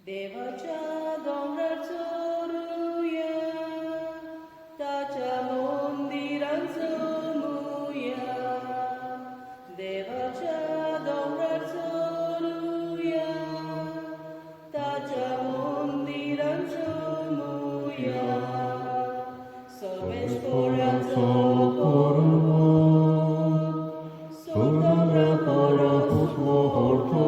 देवाच्या दोंगरार चोरुया, ताच्या मंदिरांत चमुया. देवाच्या दोंगरार चोरुया, ताच्या मंदिरांत चमुया. सर्वेस्पराचो porwo, Sodobra pora pusmo horto,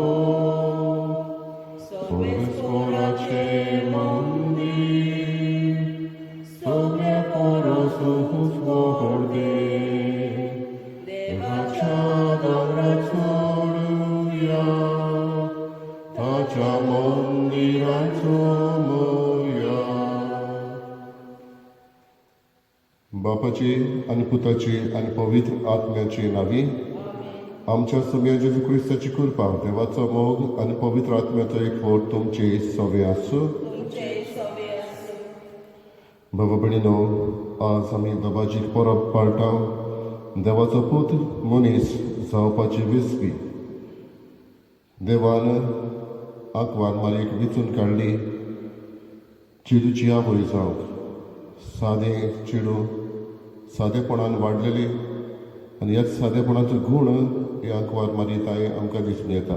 Sobresporace mandir, Sobre poro suhusmo horde, Devacha dobra coruja, Tacia mandira comuja. बापाची आणि पुताची आणि पवित्र आत्म्याची नावी आमच्या सगळ्या जेजू क्रिस्ताची कृपा देवाचो मोग आणि पवित्र आत्म्याचो एक फोट तुमचे सवे आसूं. बाबा भयणीनो, आज आमी बाबाजीक परब पाळटाव. देवाचो पूत मनीस जावपाची विसवी देवान आंकवार मारयेक विचून काडली. चिडूची आवय जावंक सादें चिडू सादेपणान वाडलेली आनी ह्याच सादेपणाचो गूण हे आंकवार मारिताय आमकां दिसून येता.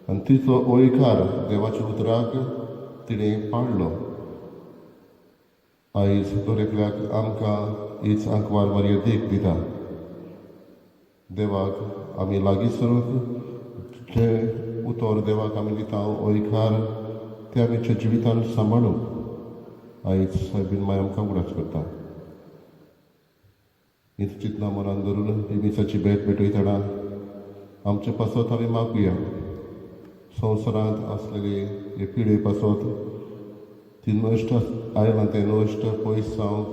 आनी तिचो ओयकार देवाच्या उतराक तिणें पाळ्ळो. आयज दरेकल्याक आमकां हीच आंकवार मारये देख दिता. देवाक आमी लागीं सरूंक जे उतर देवाक आमी दिता ओयकार ते आमच्या जिवितान सांबाळूंक आयज सायबीन माय आमकां उगडास करता. हीच चिंतना मनान धरून ही मिसाची भेट भेटयतना आमचे पासत आमी मागुया. संवसारांत आसलेली हे पिळे पासत ती नश्ट आयलां तें नश्ट पयस जावंक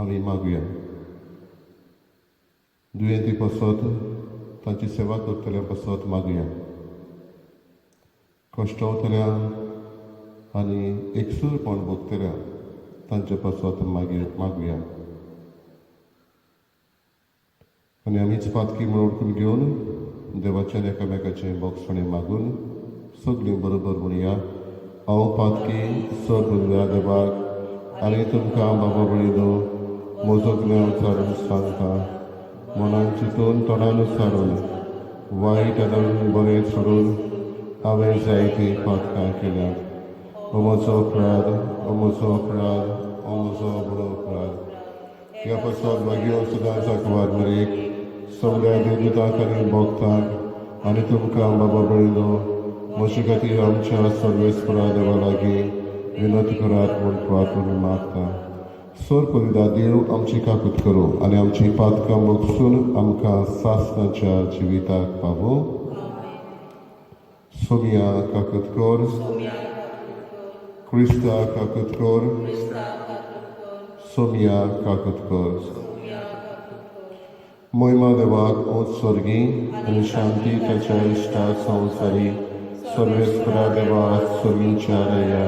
आमी मागुया. दुयेंती पासत तांची सेवा करतल्या पासत मागुया. कश्टावतल्या आनी एकसूरपण भोगतल्या तांचे पासत मागुया. आनी आमीच पातकी म्हणून घेवन देवाच्यान एकामेकाचें बोगसणें मागून सगळीं बरोबर म्हणया. हांव पातकी सगळ्या देवाक आनी तुमकां बाबा भयणीनो म्हजो ज्ञान सारून सांगता. मनान चिंतून तोंडान सारून वायट आनी बरें सोडून हांवें जायतीं पातकां केल्यात. हो म्हजो अपराध, हो म्हजो अपराध, हो म्हजो बरो अपराध. ह्या पासत मागीर सदांच आंकवार मारयेक सगळ्या देवदूतांक आनी भोगतांक आनी तुमकां बाबा भयणीनो म्हजे खातीर आमच्या सर्वेस्परा देवा लागीं विनंती करात म्हूण प्रार्थना मागता. सोर परिदा देव आमची काकूत करूं आनी आमची पातकां मोगसून आमकां सासणाच्या जिविताक पावूं. सोमिया काकूत कर, क्रिस्ता काकूत कर, सोमिया काकूत कर. महिमा देवाक उत्सर्गी आनी शांती ताच्या इश्टा संवसारी सर्वेस्परा देवा सोमीच्या रया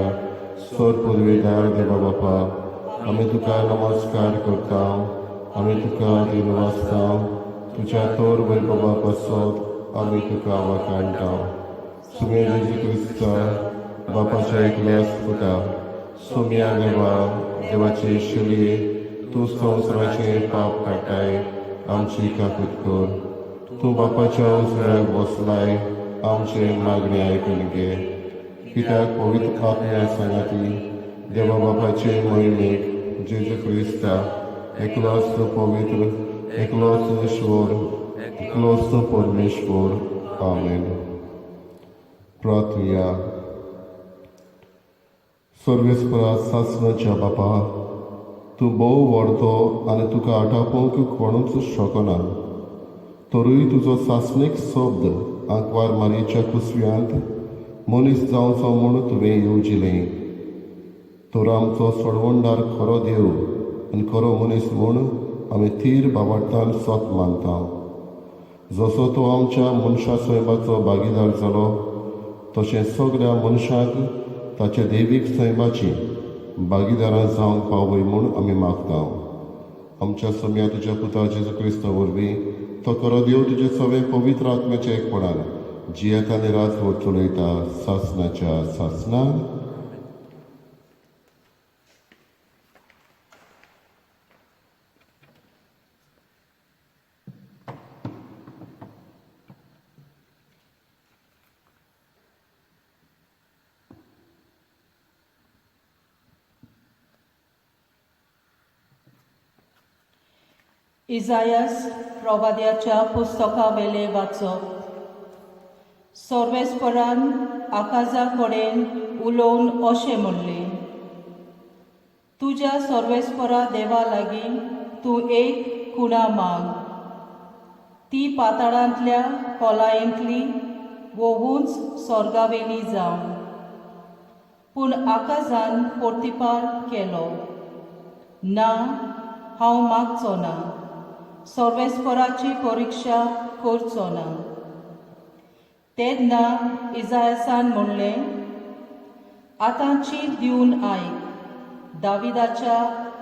सोर पदवीदार देवा बापा आमी तुका नमस्कार करता. आमी तुका दिन वाचता. तुज्या तोर वैभवा पासत आमी तुका वखाणटा. सुमे जेजू क्रिस्ता बापाच्या एकल्याच पुता सोम्या देवा देवाचे शिलये तूं संवसाराचे पाप काटाय आमची काकूत कर. तूं बापाच्या उजव्याक बसलाय आमचे मागणी आयकून घे. कित्याक पवित्र आत्म्या सांगाती देवा बापाचे मोहिमेक जेजू क्रिस्ता एकलोच तो पवित्र एकलोच ईश्वर एकलोच तो परमेश्वर. आमेन. प्रार्थया. सर्वेस्परा सासणाच्या बापा तूं भोव व्हडतो आनी तुका आटावपाक कोणूच शकना. तरूय तुजो सासणीक शब्द आंकवार मारयेच्या कुसव्यांत मनीस जावचो म्हूण तुवें येवजिलें. तर आमचो सोडवणदार खरो देव आनी खरो मनीस म्हूण आमी थीर बाबाटान सोत मानता. जसो तो आमच्या मनशा सैमाचो भागीदार जालो तशें सगळ्या मनशांक ताच्या दैवीक सैमाची भागीदारां जावंक पावय म्हूण आमी मागता. आमच्या सोम्या तुज्या पुता जेजू क्रिस्ता वरवीं तो खरो देव तुजे सगळे पवित्र आत्म्याच्या एकपणान जियाकाले राजवट चलयता सासनाच्या सासनान इजायास प्रवाद्याच्या पुस्तका वेले वाचप. सर्वेस्परान आकाजा कडेन उलोवन अशें म्हणलें, तुज्या सर्वेस्परा देवा लागीं तूं एक खुणा माग. ती पाताळांतल्या खोलायेंतली वोवूंच स्वर्गावेली जावं. पूण आकाजान परतिपार केलो, ना, हांव मागचो ना, सर्वेस्पराची परिक्षा करचो ना. तेन्ना इजायासान म्हणलें, आतां चीत दिवन आयक, दाविदाच्या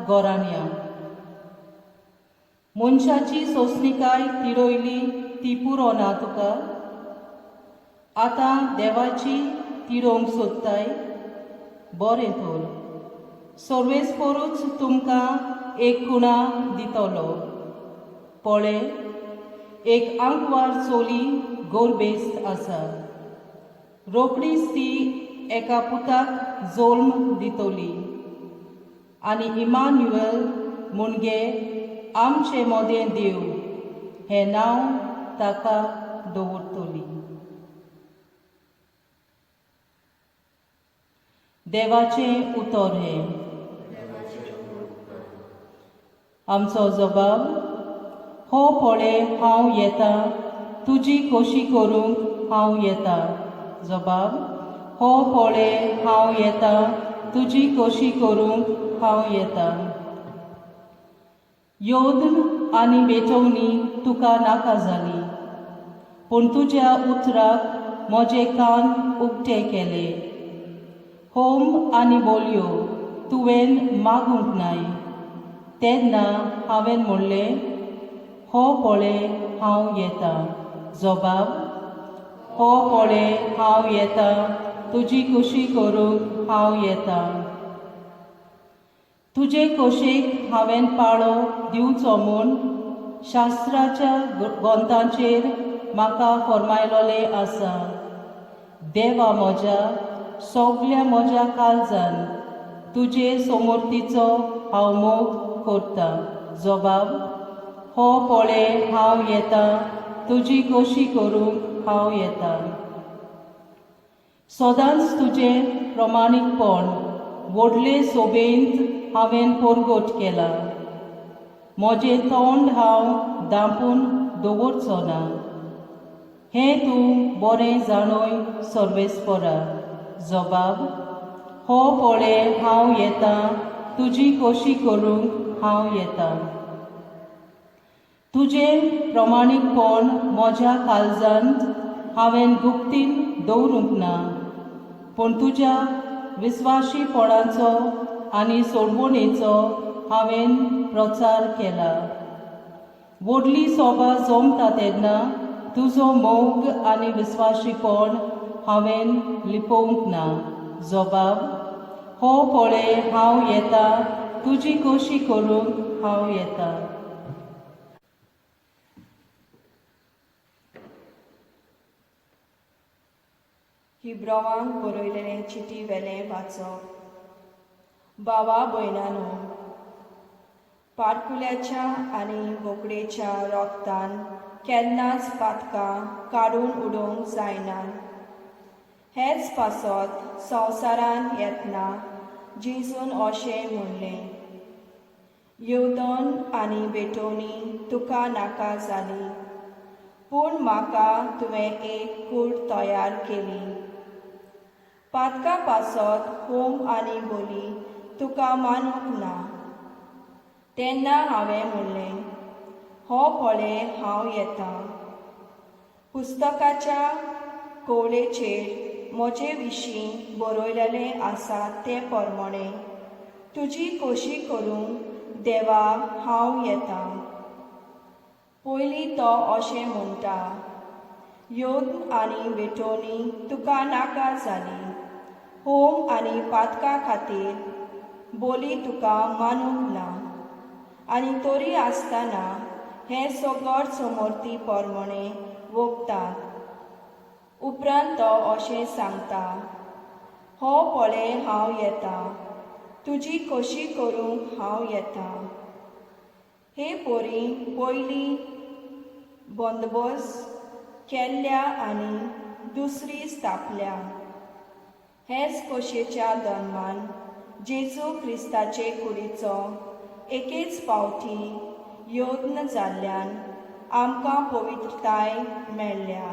घोराण्या. मनशाची सोंसणीकाय तिडयली ती पुरो ना तुका? आतां देवाची तिडोवंक सोदताय? बरें तर, सर्वेस्परूच तुमकां एक खुणा दितलो. पळय, एक आंकवार चोली गोरबेस्त आसा. रोकडीच ती एका पुताक जल्म दितली, आनी इमान्युएल म्हणजे आमचे मोदें देव हें नांव ताका दवरतली. देवाचें उतर हें. आमचो जबाब, हो पळय हांव येता, तुजी खोशी करूंक हांव येता. जबाब, हो पळय हांव येता, तुजी खोशी करूंक हांव येता. योद्न आनी बेटवणी तुका नाका जाली, पूण तुज्या उतराक म्हजे कान उक्ते केले. होम आनी बोलयो तुवें मागूंक नाय. तेन्ना हांवें म्हणलें, हो पळय हांव येता. जबाब, हो पळय हांव येता, तुजी खोशी करूंक हांव येता. तुजे खोशेक हांवें पाळो दिवचो म्हूण शास्त्राच्या ग्रंथांचेर म्हाका फर्मायलोलें आसा. देवा म्हज्या सगळ्या म्हज्या काळजान तुजे समर्थीचो हांव मोग करता. जबाब, हो पळय हांव येता, तुजी खोशी करूंक हांव येता. सदांच तुजें प्रमाणीकपण व्हडले सोबेंत हांवें परगट केला. म्हजें तोंड हांव धांपून दवरचो ना. हें तूं बरें जाणय सर्वेस्परा. जबाब, हो पळय हांव येता, तुजी खोशी करूंक हांव येता. तुजें प्रमाणीकपण म्हज्या काळजांत हांवें गुप्तीन दवरूंक ना, पूण तुज्या विस्वाशीपणाचो आनी सोडवणेचो हांवें प्रचार केला. व्हडली सभा जमता तेन्ना तुजो मोग आनी विस्वाशीपण हांवें लिपोवंक ना. जबाब, हो पळय हांव येता, तुजी खोशी करूंक हांव येता. हिब्रावांक बरयलेलें चिटी वेलें वाचप. भावा भयणांनो, पाडकुल्याच्या आनी बोकडेच्या रोगतान केन्नाच पातकां काडून उडोवंक जायना. हेच पासत संवसारान येतना जेजून अशें म्हणलें, येवदन आनी बेटोवणी तुका नाका जाली, पूण म्हाका तुवें एक कूड तयार केली. पातका पासत होम आनी बोली तुका मानूंक ना. तेन्ना हांवें म्हणलें, हो पळय हांव येता. पुस्तकाच्या कवळेचेर म्हजे विशीं बरयलेलें आसा ते प्रमाणे तुजी खोशी करूंक देवा हांव येता. पयलीं तो अशें म्हणटा, योद्न आनी वेटोवणी तुका नाका जाली. होम आनी पातका खातीर बोली तुका मानूंक ना. आनी तोरी आसतना हे सोगोड समोरती पोरमोणे वोगतात. उपरांत तो अशें सांगता, हो पोळे हांव येता, तुजी खोशी करूंक हांव येता. हे पोरी पयली बंदोबस्त केल्ल्या आनी दुसरी स्थापल्या. हेच खोशेच्या धर्मान जेजू क्रिस्ताचे कुडीचो एकेच पावटी योद्न जाल्ल्यान आमकां पवित्रताय मेळ्ळ्या.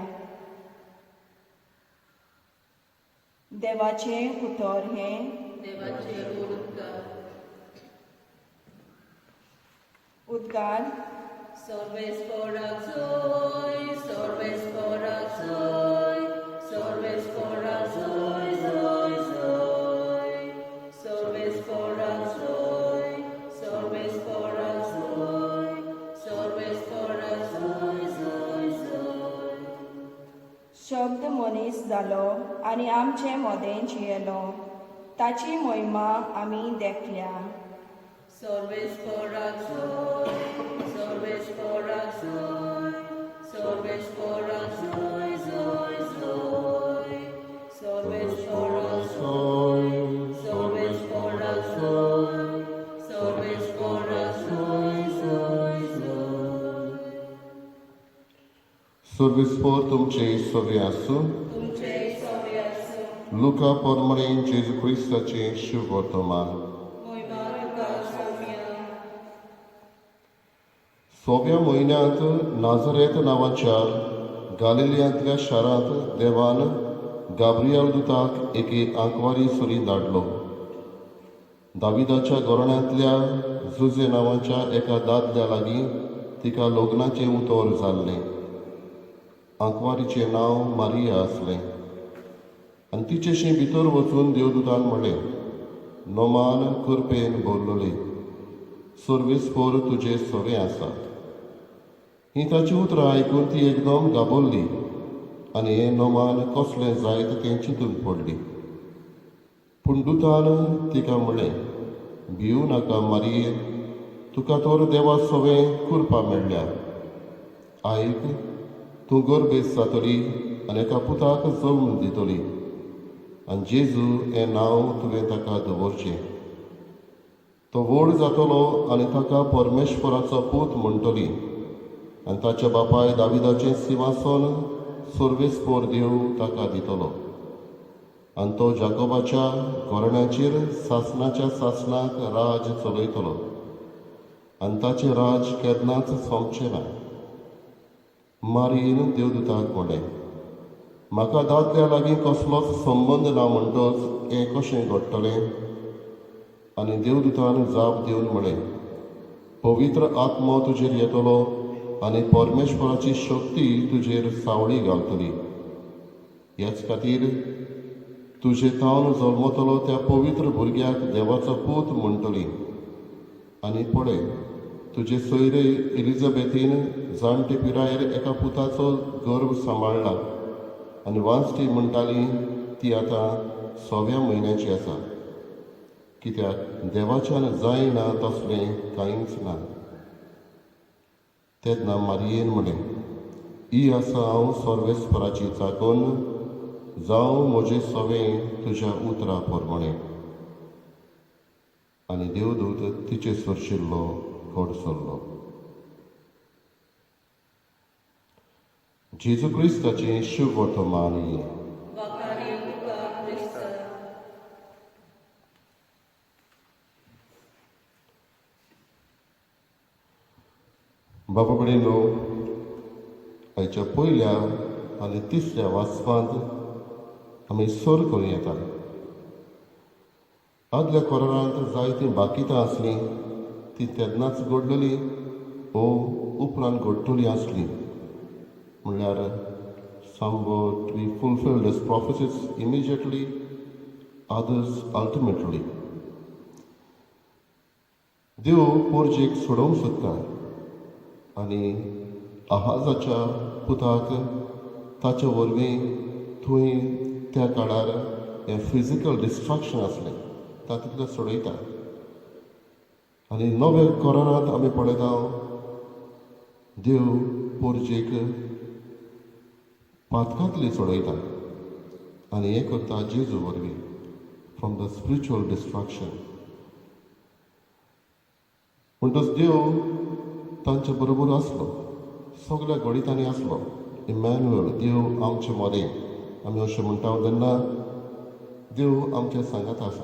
देवाचें उतर हें उद्गार. Sorves corazoi, sorves corazoi, sorves corazoi, zoi, zoi. Sorves corazoi, sorves corazoi, sorves corazoi, zoi, zoi. शब्द मनीस जालो आनी आमचे मोदें जियेलो, ताची मोहिमा आमी देखल्या. Sorves corazoi, sorves corazoi, sorves corazoi, zoi, zoi. Sorves corazoi, sorves corazoi, sorves corazoi, zoi, zoi. Sorvispor तुमचे सोवे आसूं. तुमचे सोवे आसूं. लुका पोरमणे जेजू क्रिस्ताचे शुभ वर्तमान. मोहिमा तुका सौम्या. सोव्या म्हयन्यांत नाझरेत नांवाच्या गालिलियांतल्या शारांत देवान गाब्रियल दुताक एके आंकवारी सुरी धाडलो. दाविदाच्या गोरण्यांतल्या जुजे नांवाच्या एका दादल्या लागीं तिका लग्नाचें उतर जाल्लें. आंकवारीचें नांव मारिया आसलें. आनी तिचेशी भितर वचून देवदूतान म्हणलें, नोमान कृपेन भरलोली, सोर्वेस्पोर तुजे सोवे आसा. ही ताची उतरां आयकून ती एकदम गाबोल्ली आनी हें नोमान कसलें जायत तें चिंतून पडली. पूण दुतान तिका म्हणलें, भिवू नाका मारिये, तुका तर देवा सोवें कुरपा मेळ्ळ्या. आयक, तूं गर्भेस जातली आनी एका पुताक जल्म दितली आनी जेजू हें नांव तुवें ताका दवरचें. तो व्हड जातलो आनी ताका परमेश्वराचो पूत म्हणटली आनी ताच्या बापाय दाविदाचें सिंहासन सोर्वेस्पोर देव ताका दितलो. आनी तो जाकोबाच्या घोरण्याचेर सासणाच्या सासणाक राज चलयतलो आनी ताचें राज केन्नाच सोंपचें ना. मारियेन देवदूताक म्हणलें, म्हाका दादल्या लागीं कसलोच संबंद ना म्हणटच हें कशें घडटलें? आनी देवदूतान जाप दिवन म्हणलें, पवित्र आत्मो तुजेर येतलो आनी परमेश्वराची शक्ती तुजेर सावळी घालतली. ह्याच खातीर तुजे तावन जल्मतलो त्या पवित्र भुरग्याक देवाचो पूत म्हणटली. आनी पळय, तुजे सोयरे एलिझाबेथीन जाणटे पिरायेर एका पुताचो गर्भ सांबाळ्ळा आनी वांसटी म्हणटाली ती आतां 6व्या म्हयन्याची आसा, कित्याक देवाच्यान जायना तसलें कांयच ना. तेन्ना मारियेन म्हणलें, ही आसा हांव सोर्वेस्पराची चाकोन, जावं म्हजें सोवें तुज्या उतरा पोरमोणें. आनी देवदूत तिचे सरशिल्लो घोड सरलो. जेजू क्रिस्ताचें शुभ वर्तमान. वाखारी तुका क्रिस्त. बाबा भयणीनो, आयच्या पयल्या आनी तिसऱ्या वाचपांत आमी सर करूं येता. आदल्या कोरांत जायतीं बाकितां आसलीं ती तेन्नाच घडलेली वो उपरांत घडटलीं आसलीं. म्हणल्यार some were to be fulfilled as prophecies immediately, others ultimately. देव पोरजेक सोडोवंक सोदता आनी आहाजाच्या पुताक ताचे वरवीं थंय त्या काळार हें फिजिकल डिस्ट्रक्शन आसलें तातूंतलें सोडयता. आनी नवे कोरोनांत आमी पळयता देव पोरजेक पातकांतली सोडयता आनी हें करता जेजू वरवीं फ्रॉम द स्पिरिच्युअल डिस्ट्रक्शन. म्हणटच देव तांचे बरोबर आसलो, सगळ्या गणितांनी आसलो. इमॅन्युअल, देव आमचे मोदें. आमी अशें म्हणटा तेन्ना देव आमच्या सांगात आसा.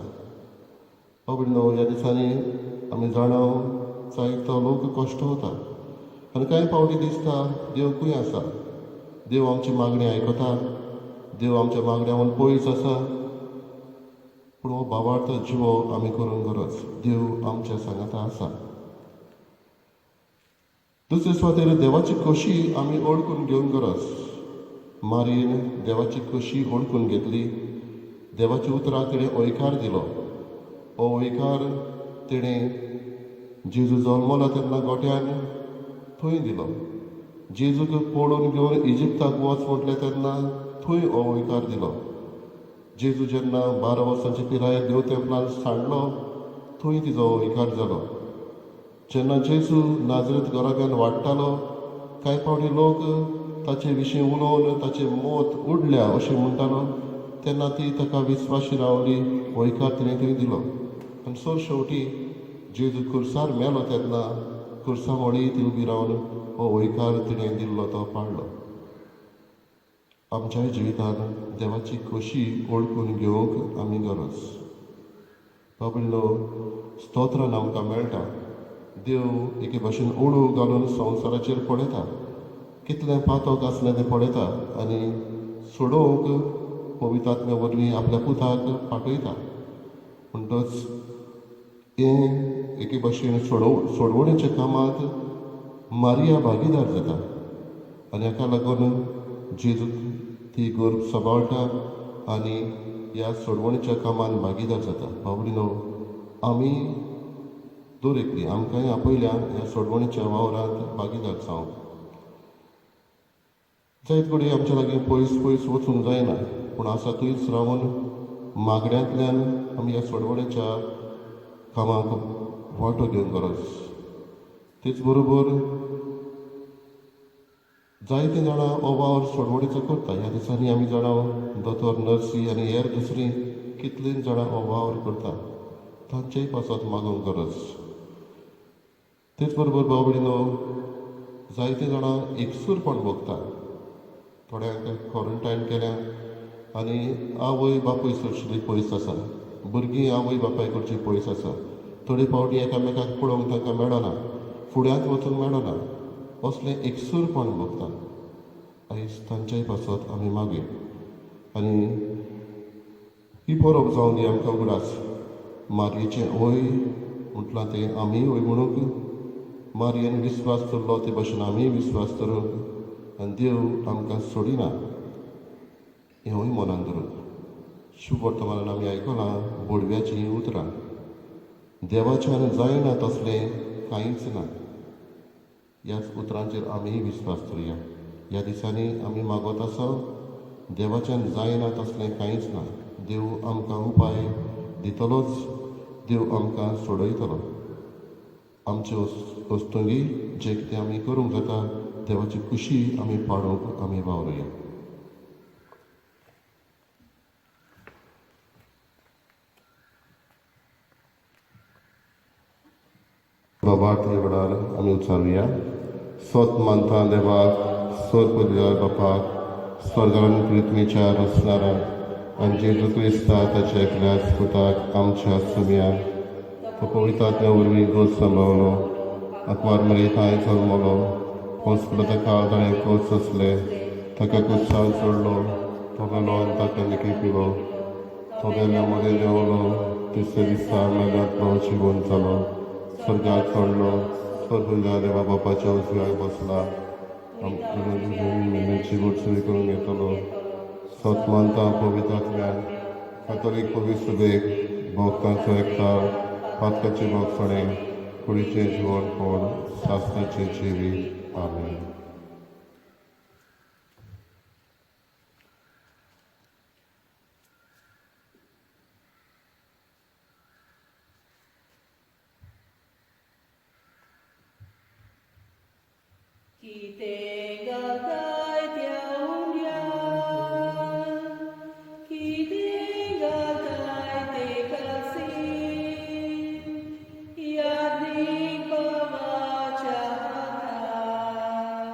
न्हू ह्या दिसांनी आमी जाणव जायतो लोक कश्ट वता आनी कांय फावटी दिसता देव खंय आसा. देव आमची मागणी आयकता, देव आमच्या मागण्यावन पयस आसा. पूण हो भावार्थ जिवो आमी करूंक गरज. देव आमच्या सांगाता आसा. दुसरे सुवातेर देवाची खोशी आमी ओळखून घेवंक गरज. मारीन देवाची खोशी ओळखून घेतली. देवाच्या उतराक तिणें ओयकार दिलो. हो ओयकार तिणें जेजू जल्मला तेन्ना गोट्यान थंय दिलो. जेजूक पळोवन घेवन इजिप्ताक वच म्हटलें तेन्ना थंय हो ओयकार दिलो. जेजू जेन्ना 12 वर्सांचे पिरायेर देव तेंपलांत सांडलो थंय तिजो ओयकार जालो. जेन्ना जेजू नाजरेत घराब्यान वाडटालो कांय फावटी लोक ताचे विशीं उलोवन ताचें मोत उडल्या अशें म्हणटालो तेन्ना ती ताका विस्वाशी रावली. ओयकार तिणें थंय दिलो. आनी सर शेवटी जेजू खुर्सार मेलो तेन्ना खुर्सा मोडी ती उबी रावन हो ओयकार तिणें दिल्लो तो पाळ्ळो. आमच्याय जिवितांत देवाची खोशी ओळखून घेवंक आमी गरज. बाबडलो स्तोत्रान आमकां मेळटा. देव एके भाशेन ओडू घालून संवसाराचेर पळयता, कितलें पातक आसलें तें पळयता आनी सोडोवंक पवित्र आत्म्या वरवीं आपल्या पुताक पाठयता. म्हणटच हें एके भाशेन सोडवणेच्या कामांत मारिया भागीदार जाता आनी हाका लागून जेजू ती गर्भ सांबाळटा आनी ह्या सोडवणेच्या कामान भागीदार जाता. बाबडीनो आमी दर एकली आमकांय आपयल्या ह्या सोडवणेच्या वावरांत भागीदार जावंक. जायत घडी आमच्या लागीं पयस पयस वचूंक जायना, पूण आसा थंयच रावन मागण्यांतल्यान आमी ह्या सोडवणेच्या कामाक वांटो घेवंक गरज. तेच बरोबर जायते जाणां हो वावर सोडवणेचो करता. ह्या दिसांनी आमी जाणां दोतोर, नर्सी आनी हेर दुसरीं कितलींच जाणां हो वावर करता. तांचेय पासत मागूंक गरज. तेच बरोबर बाबडीनो जायते जाणां एकसूरपण भोगता. थोड्यांक क्वॉरंटायन केल्या आनी आवय बापूय चडशीं पयस आसा. भुरगीं आवय बापाय कडची पयस आसा. थोडे फावटी एकामेकाक पळोवंक तांकां मेळना, फुड्यांत वचूंक मेळना. असलें एकसूरपण भोगता. आयज तांच्याय पासत आमी मागया आनी ही परब जावन दी आमकां उगडास. मारयेचें ओय म्हटलां तें आमी ओय म्हणूंक, मारयेन विस्वास दवरलो ते भाशेन आमी विस्वास दवरूंक आनी देव आमकां सोडिना हेंवूय मनान दवरूंक. शुभ वर्तमानान आमी आयकलां बोडव्याचीं उतरां. देवाच्यान जायना तसलें कांयच ना. ह्याच उतरांचेर आमीय विस्वास दवरुया. ह्या दिसांनी आमी मागत आसा देवाच्यान जायना तसलें कांयच ना. देव आमकां उपाय दितलोच, देव आमकां सोडयतलो. आमचे वस्तुंगी जें कितें आमी करूंक जाता देवाची खुशी आमी पाडूंक आमी वावरुया. बाबार्थ वेळार आमी उचारुया. स्वत मानता देवाक, स्वत पदव्यार बापाक, स्वर्गान पृथ्वीच्या रचणारा आनी जेजू क्रिस्ता ताच्या एकल्याच पुताक आमच्या सुम्यान तो पवित्र आत्म्या वरवीं गोड सांबाळलो, आत्मार मरेताय जल्मलो, पोंसपलाच्या काळ ताणें कोच आसले, ताका कुशाल चडलो, तो मेलो आनी ताका निकी पिलो, तो गेल्या मदें देंवलो, तिसऱ्या दिसा मेल्यांतलो जिवंत जालो, स्वर्गाक चडलो, स्वर्गुल्या देवा बापाच्या उजव्याक बसला, मेनेची गोडसुरी करून येतलो. स्वत मानता पवित्र आत्म्यान, कातोलीक पवित्र सभेक, भोगतांचो एकठार, पातकाचे भोगसणें, कुडीचें जिवणपण, सासणाचें जिवीत. आमीन. Kiतें घालताय त्या हुंड्यान, कितें घालताय ते कासीन, यादीक बाबाच्या हातान,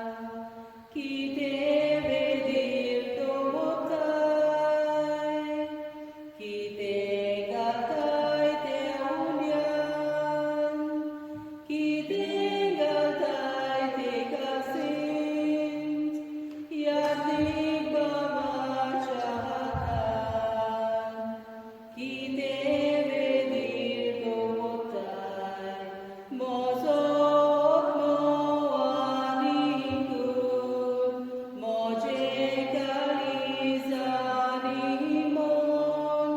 कितें वेदीर दवरताय, कितें घालताय त्या हुंड्यान, कितें घालताय ते कासीन, यादीक बाबाच्या हातान, कितें वेदीर दवरताय, म्हजो मोवानीकून, म्हजें काळीजानी मोन,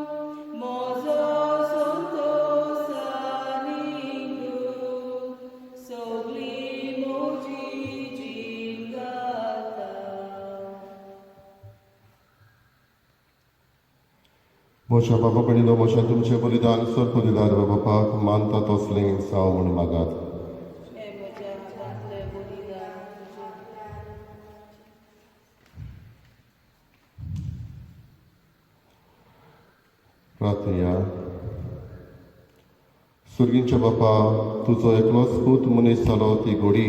म्हजो संतोषानीकून, सगळी म्हजी जीण घालता. मोशा बाबा कडेलो मोशा तुमचें बलिदान सर्पदिदार बापाक मानता तसलें जावं म्हूण मागात. हे म्हज्या हातांतलें बलिदान प्रार्थया. सुर्गींच्या बापा, तुजो एकलोच पूत मनीस जालो ती घोडी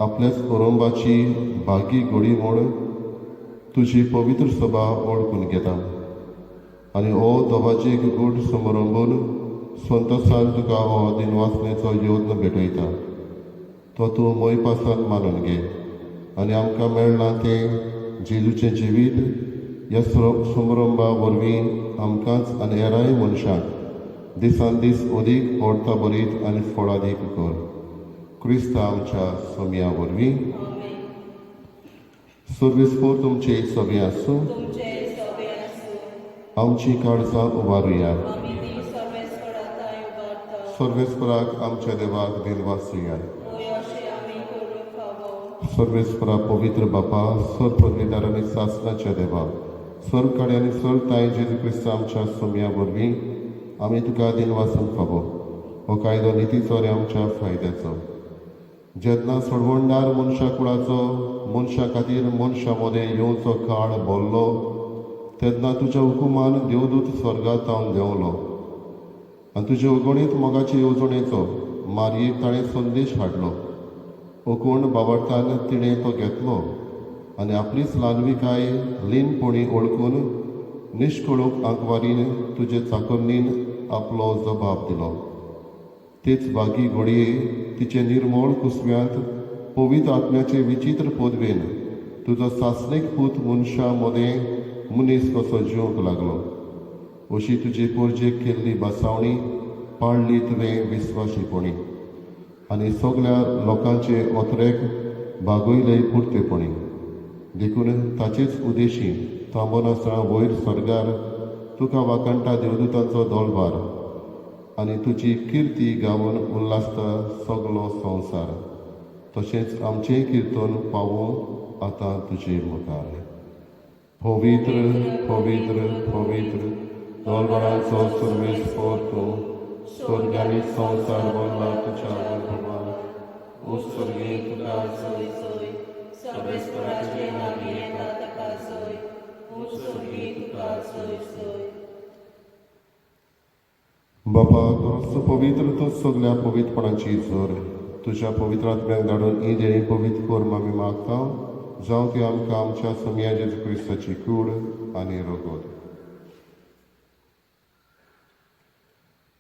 आपल्याच कुटुंबाची बागी घोडी म्हूण तुजी पवित्र सभा ओळखून घेता आनी हो दोगाचीक गूढ समारंभून संतोशान तुका हो दिनवासनेचो योद्न भेटयता. तो तूं मोयपासान मानून घे आनी आमकां मेळना तें जेजूचें जिवीत ह्या समारंभा वरवीं आमकांच आनी हेरांय मनशांक दिसान दीस अदीक ओडता बरीत आनी फळादीक कर. क्रिस्ता आमच्या सोम्या वरवीं आमेन. सर्वेस्पोर तुमचे सभे आसूं. तुमचे सभे आसूं. आमची काळजां उबारुया. आमी ती सर्वेस्पराताय उबारता. सर्वेस्पराक आमच्या देवाक दिनवासुया. होय अशें आमी करूंक फावो. सर्वेस्परा पवित्र बापा, सर पदवीदार आनी सासणाच्या देवा, सर्व काडे आनी सर्व ताय जेजू क्रिस्त आमच्या सोम्या वरवीं आमी तुका दिनवासून फावो. हो कायदो नितीचो आनी आमच्या फायद्याचो. जेन्ना सोडवणदार मनशा कुळाचो मनशा खातीर मनशा मदें येवचो काळ बोल्लो तेन्ना तुज्या हुकुमान देवदूत स्वर्गांत तावन देंवलो आनी तुजे अगणीत मोगाचे येवजणेचो मारयेक ताणें संदेश हाडलो. ओकूण बाबडतान तिणें तो घेतलो आनी आपलीच ल्हानविकाय लीनपणी ओळखून निश्कळूक आंकवारीन तुजे चाकरणीन आपलो जबाब दिलो. तेच बागी घोडये तिचे निर्मळ कुसव्यांत पवित्र आत्म्याचे विचित्र पदवेन तुजो सासणीक पूत मनशा मदें मनीस कसो जिवंक लागलो. अशी तुजे पोरजेक केल्ली बासावणी पाळली तुवें विस्वाशीपणी आनी सगळ्या लोकांचे ओतरेक बागयले पुर्तेपणी. देखून ताचेच उदेशी थांबोन आसतना वयर स्वर्गार तुका वाकणटा देवदूतांचो दोळबार आनी तुजी किर्ती गावून उल्लासता सगलो संवसार. तशेंच आमचें किर्तन पावूं आतां तुजे मुखार. पवित्र पवित्र पवित्र दोळबारांचो सर्वेस्पोर तूं, स्वर्ग आनी संवसार भरला तुज्या वैभवान. उत्सर्गीत तुका सोय सोय सर्वेस्पराचे लागीं येता ताका सोय. उत्सर्गीत तुका सोय सोय. बापा, तोच पवित्र तो सगळ्या पवित्रपणाची जोर तुज्या पवित्र आत्म्याक धाडून ही देणी पवित्र करून आमी मागता. जावं ती आमकां आमच्या सोम्या जेजू क्रिस्ताची कूड आनी रगत.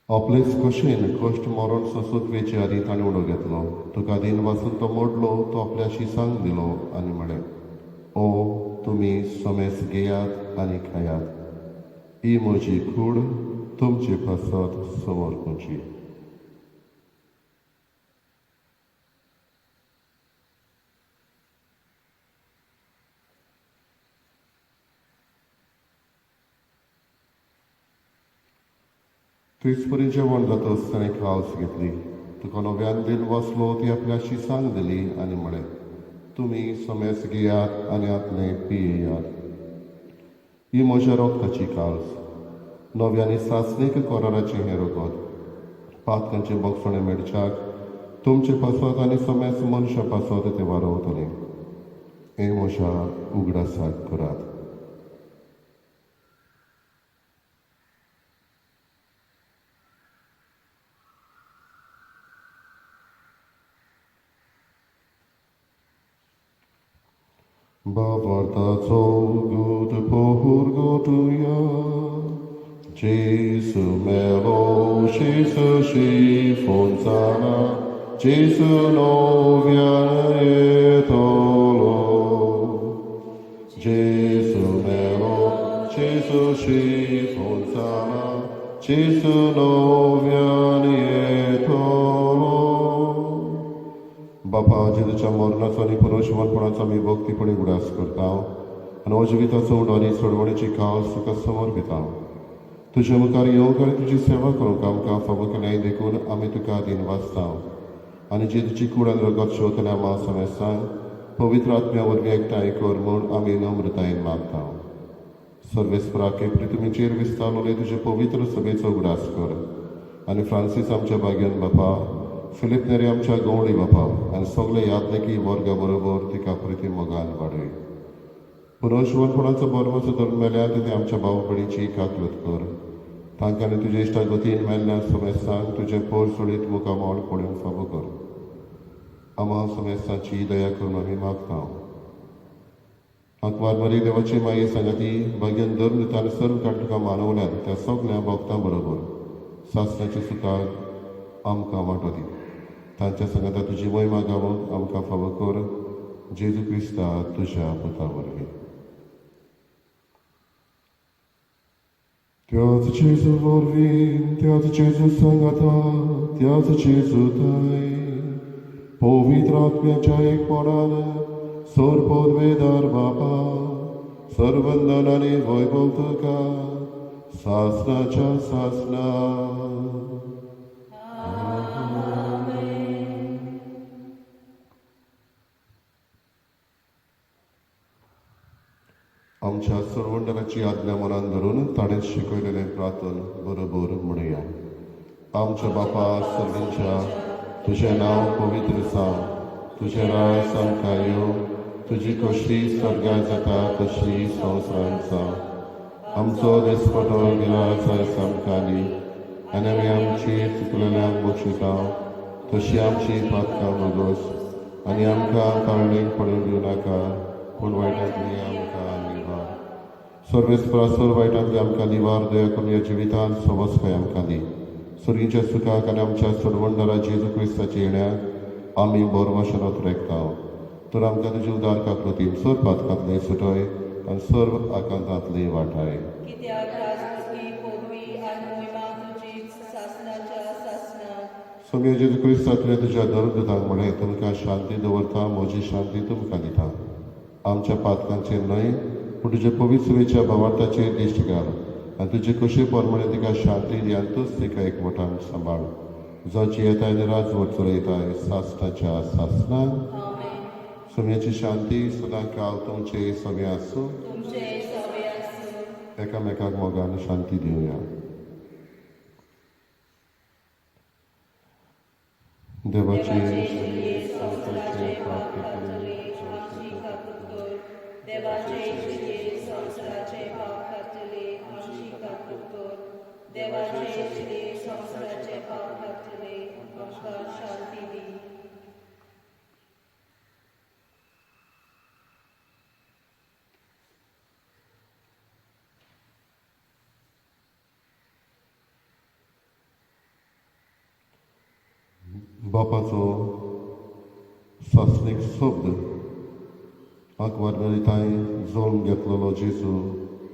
आपलेच कशेन कश्ट मरण सोंसुकवेचे आदी ताणें उडो घेतलो. तुका दिन वाचून तो मोडलो, तो आपल्या शिसांक दिलो आनी म्हळें, ओ तुमी सोमेस घेयात आनी खायात. ही म्हजी कूड तुमचे पासत समोर खंयची. क्रिस्परी जेवण जातच ताणें खावस घेतली. तुका नव्यान दिन वाचलो ती आपल्या शिसांक दिली आनी म्हळें, तुमी सोमेस घेयात आनी आपले पियेयात. ही म्हज्या रोगताची काळज. नव्यानी सासणीक कोराराचें हें रगत पातकांचे बोगसणे मेडच्याक तुमचे पासत आनी समेस मनशा पासत ते वारोवतले हे मोशा उगडासाक करात. Bavartaco gut pohur gotuja, Jesu melo, Jesu shifonzana, Jesu noviana etolo. Jesu melo, Jesu shifonzana, Jesu noviana etolo. बापा जेजूच्या मरणाचो आनी पुनर्जीवनपणाचो आमी भक्तीपणी उडास करता आनी हो जिविताचो उडो सोडवणेची खास तुका समर्पिता. तुजे मुखार येवंक आनी तुजी सेवा करूंक आमकां फावो केल्याय देखून आमी तुका आदीन वाचता आनी जेजूची कूड आनी रगत शेवतल्या आमा समेस्तांक पवित्र आत्म्या वरवीं एकठांय कर म्हूण आमी नम्रतायेन मागता. सर्वेस्पराके प्रितुमीचेर विस्तारलोले तुजे पवित्र सभेचो उगडास कर आनी फ्रांसीस आमच्या भाग्यान बापा, फिलिप नेरे आमच्या गवळी बापा आनी सगळे यादनेकी वर्गा बरोबर तिका प्रिती मोगान वाडय. पुनर्जीवनपणाचो बरमोचो धरून मेल्यात ते आमच्या भाव भयणीची काकलत कर. तांकां आनी तुजे इश्टा गतीन मेल्ल्या समेस्तांक तुजे पोर सोडीत मुखामोल पडून फावो कर. आमा समेस्तांची दया करून आमी मागता. अकवार मरी देवाची माये सांगाती भाग्यान धर्म दिता सर्व काण तुका मानवल्यात त्या सगळ्या भक्तां बरोबर सासणाची सुताक आमकां वांटो दी. तांच्या संगता तुजी महिमा गावूंक आमकां फावो कर. जेजू क्रिस्ता तुज्या पुता वरवीं. त्याच जेजू वरवीं, त्याच जेजू संगता, त्याच जेजू ताय पवित्र आत्म्याच्या एकपणान सोरपोदवेदार बापा सर्वंदन आनी वैभव तुका सासणाच्या सासणा. आमच्या सर्वंडराची आज्ञा मनान धरून ताणें शिकयलेलें प्रार्थन बरोबर म्हणया. आमच्या बापा सर्वींच्या तुजें नांव पवित्र जावं, तुजें राय सामका येवं, तुजी कशी स्वर्गांत जाता तशी संवसारांत जावं. आमचो दिसपटो गिरास आयज आमकां दी आनी आमी आमची चुकलेल्यांक बक्षिता तशी आमची पातकां मागोस आनी आमकां ताळणेक पडूंक दिवं नाका पूण वायटांतली आमकां निवार. सर्वेस्परासोर वायटांतली आमकां निवार दया करून ह्या जिवितांत समजकाय आमकां दी. सुरगीच्या सुखाक आनी आमच्या सोडवणदारा जेजू क्रिस्ताच्या येण्याक आमी बोरमाशनांत रेखता. तर आमकां तुजी उदार काकलतीन सर्व पातकांतली सुटय आनी सर्व आकांतांतली वाटाय. कित्याक राजपुती पदवी आनी महिमा तुजीच सासणाच्या सासणाक. सगळे जेजू क्रिस्तांतल्या तुज्या धर्मदूतांक म्हळें तुमकां शांती दवरता, म्हजी शांती तुमकां दिता. आमच्या पातकांचेर न्हय पूण तुजे पवित्रतेच्या भावार्थाचेर दिश्ट घाल आनी तुजे कशे परमणे तिका शांती दी आनी तूच तिका एकवटान सांबाळ. जाची येताय आनी राजवट चलयताय सासणाच्या सासणाक. सोम्याची शांती सदां काल तुमचे सगळे आसूं. एकामेकाक मोगान शांती दिवया. देवाची देवाचे श्री संवसाराचे पाप खातले आमची काकूट कर. देवाचे श्री संवसाराचे पाप खातले आमकां शांती दी. बापाचो सासणीक शब्द आंकवारताय जोडून घेतलेलो जेजू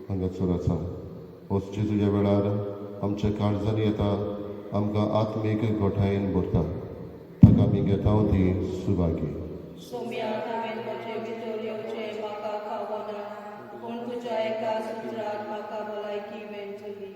हांगासर आसा. होच जेजू ह्या वेळार आमच्या काळजांनी येता, आमकां आत्मीक गोठायेन भरता. ताका आमी घेता ती सुभागी. सोम्या हांवें म्हजे भितर येवचें म्हाका फावना पूण तुज्या एका सुत्रान म्हाका भलायकी मेळटली.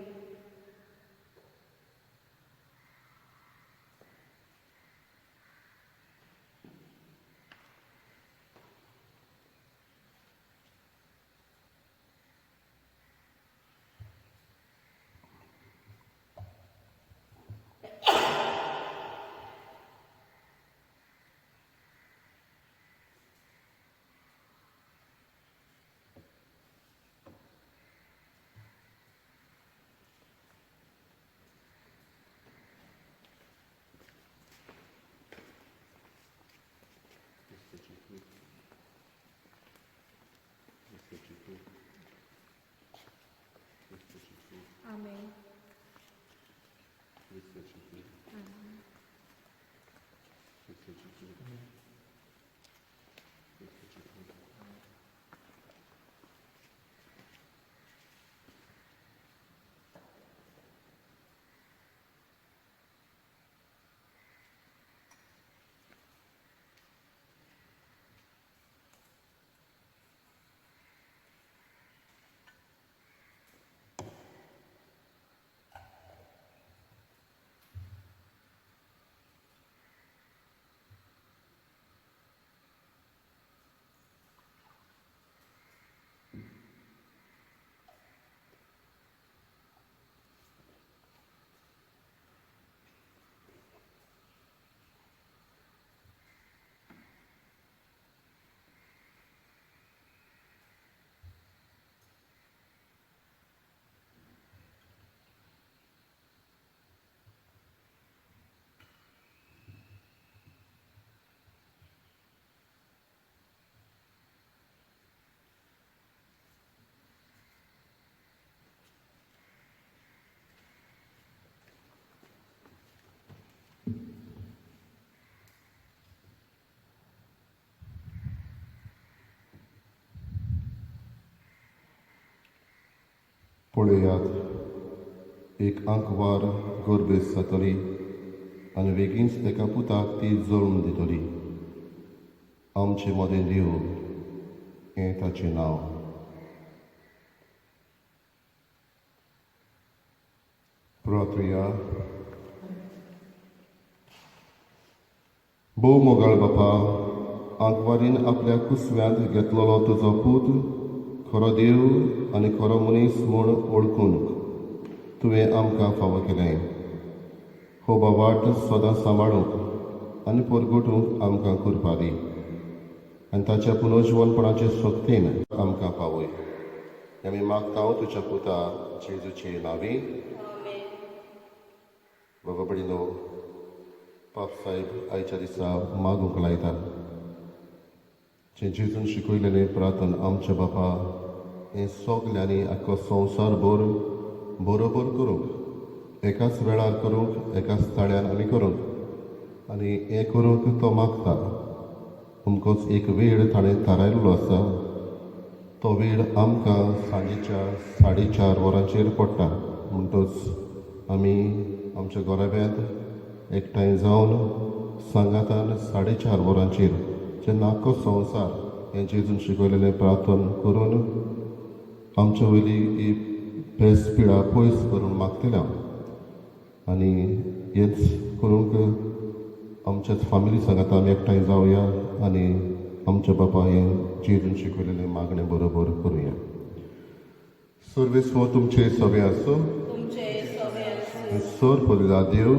पळयात एक आंकवार गोरबेस जातली आनी बेगीनच एका पुताक ती जळून दितली. आमचे मोदें देव हें ताचें नांव. प्रार्थया. भोव मोगाळ बापा, आंकवारीन आपल्या कुसव्यांत घेतलेलो तुजो पूत खरो देव आनी खरो मनीस म्हूण वळखून तुवें आमकां फावो केलें. हो बावाट सदां सांबाळूंक आनी परगटूंक आमकां कृपा दी आनी ताच्या पुनर्जीवनपणाचे शक्तीन आमकां पावय. आमी मागता तुज्या पुता जेजूचे नांवी. बाबा बडिनो, पाप साहेब आयच्या दिसा मागूंक लायता. जें जेजून शिकयलेलें प्रार्थन आमच्या बापा हें सगल्यांनी आख्खो संवसार बरोबर करूंक, एकाच वेळार करूंक, एकाच ताळ्यान आमी करूंक आनी हें करूंक तो मागता. अमकोच एक वेळ ताणें थारायल्लो आसा. तो वेळ आमकां सांजेच्या 4:30 वरांचेर पडटा. म्हणटच आमी आमच्या गोराब्यांत एकठांय जावन सांगातान 4:30 वरांचेर जेन्ना आख्खो संवसार हें जेजून शिकयलेलें प्रार्थन करून आमचे वयली ही भेस पिडा पयस करून मागतले हांव. आनी हेंच करूंक आमच्याच फामिली सांगात आमी एकठांय जावया आनी आमच्या बापा हें जेजून शिकयलेलें मागणें बरोबर करुया. सर्वेस्व तुमचे सवे आसूं. तुमचे सवे आसूं. सर पवित्र देव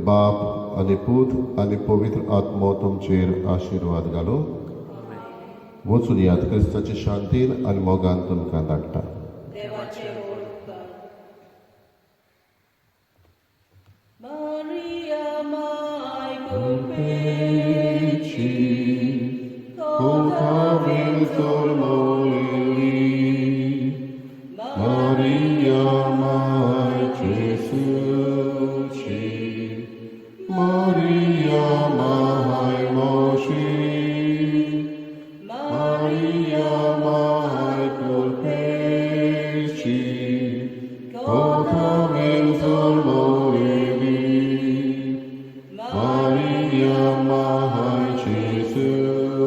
बाप आनी पूत आनी पवित्र आत्मो तुमचेर आशिर्वाद घालूं. वचून यात क्रिस्ताची शांतीन आनी मोगान तुमकां धाडटा. देवाचे ओळखकार. मारिया माय पेची कोठावेल सोलमोली Maria Mai Jesuci Maria Mai Moshi Maria Mai Colpeci Cotamen Solmoeli Maria Mai Jesuci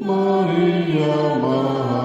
Maria Mai